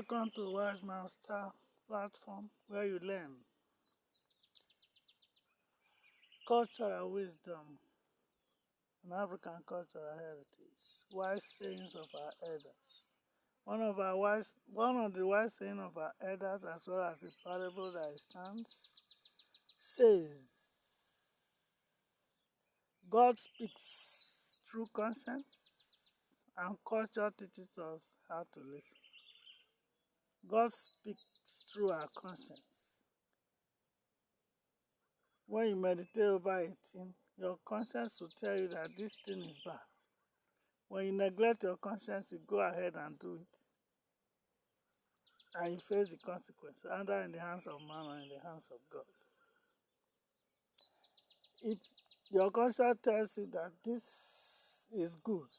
Welcome to Wise Man Star platform where you learn cultural wisdom and African cultural heritage, wise sayings of our elders. One of the wise sayings of our elders, as well as the parable that it stands, says, God speaks through conscience, and culture teaches us how to listen. God speaks through our conscience. When you meditate over a thing, your conscience will tell you that this thing is bad. When you neglect your conscience, you go ahead and do it, and you face the consequence, either in the hands of man or in the hands of God. If your conscience tells you that this is good,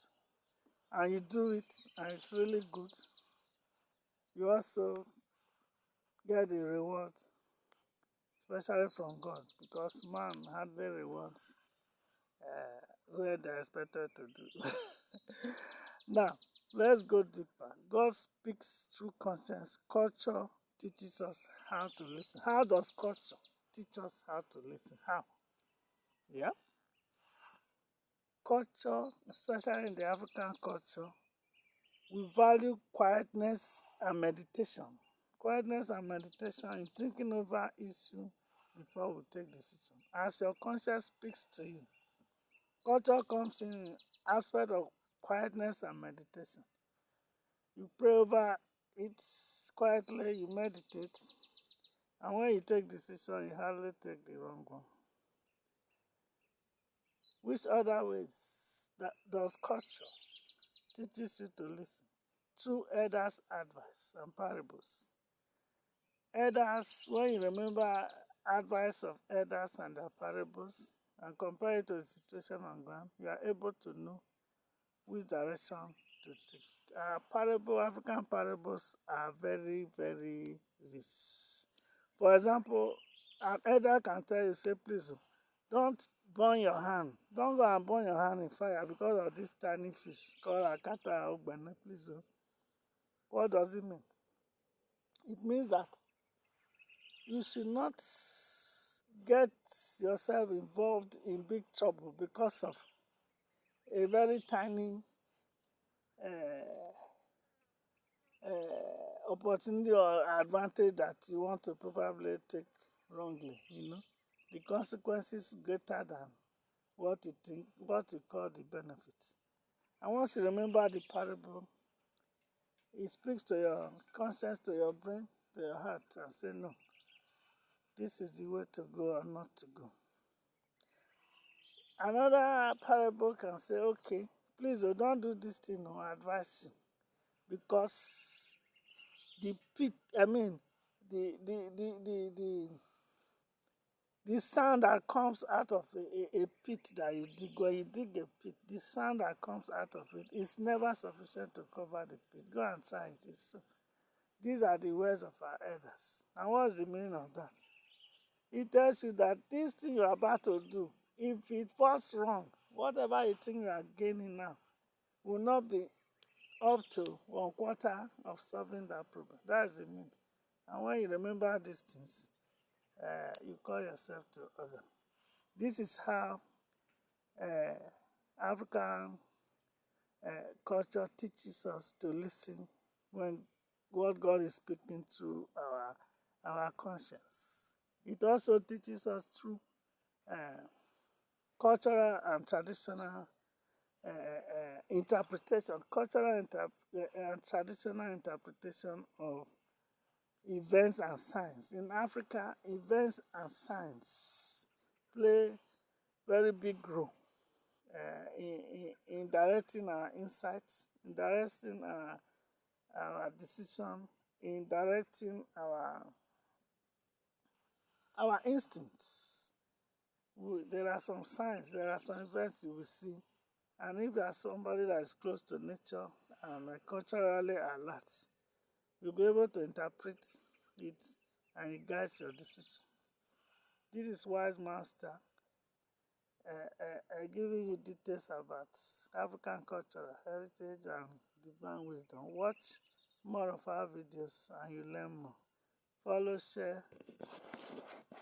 and you do it, and it's really good, you also get the reward, especially from God, because man hardly rewards where they're expected to do. Now, let's go deeper. God speaks through conscience. Culture teaches us how to listen. How does culture teach us how to listen? How? Yeah. Culture, especially in the African culture, we value quietness and meditation. Quietness and meditation in thinking over issue before we take decision. As your conscience speaks to you, culture comes in aspect of quietness and meditation. You pray over it quietly, you meditate, and when you take decision, you hardly take the wrong one. Which other ways that does culture teaches you to listen? Through elders' advice and parables. Elders, when you remember advice of elders and their parables and compare it to the situation on ground, you are able to know which direction to take. African parables are very, very rich. For example, an elder can tell you, say, please, don't burn your hand. Don't go and burn your hand in fire because of this tiny fish called Akata Ogbene, please. What does it mean? It means that you should not get yourself involved in big trouble because of a very tiny opportunity or advantage that you want to probably take wrongly. The consequences greater than what you think, what you call the benefits. And once you remember the parable, it speaks to your conscience, to your brain, to your heart, and say, no, this is the way to go or not to go. Another parable can say, okay, please don't do this thing, I advise you, because the pit, I mean, the sound that comes out of a pit that you dig, when you dig a pit, the sound that comes out of it is never sufficient to cover the pit. Go and try it. These are the words of our elders. And what's the meaning of that? It tells you that this thing you're about to do, if it falls wrong, whatever you think you are gaining now will not be up to 1/4 of solving that problem. That's the meaning. And when you remember these things, you call yourself to others. This is how uh, African culture teaches us to listen when what God is speaking through our conscience. It also teaches us through cultural and traditional interpretation, and traditional interpretation of events and signs. In Africa, events and signs play very big role in directing our insights, in directing our decision, in directing our instincts. There are some signs, there are some events you will see, and if you are somebody that is close to nature and culturally alert, you'll be able to interpret it and it guides your decision. This is Wise Master giving you details about African cultural heritage and divine wisdom. Watch more of our videos and you learn more. Follow, share,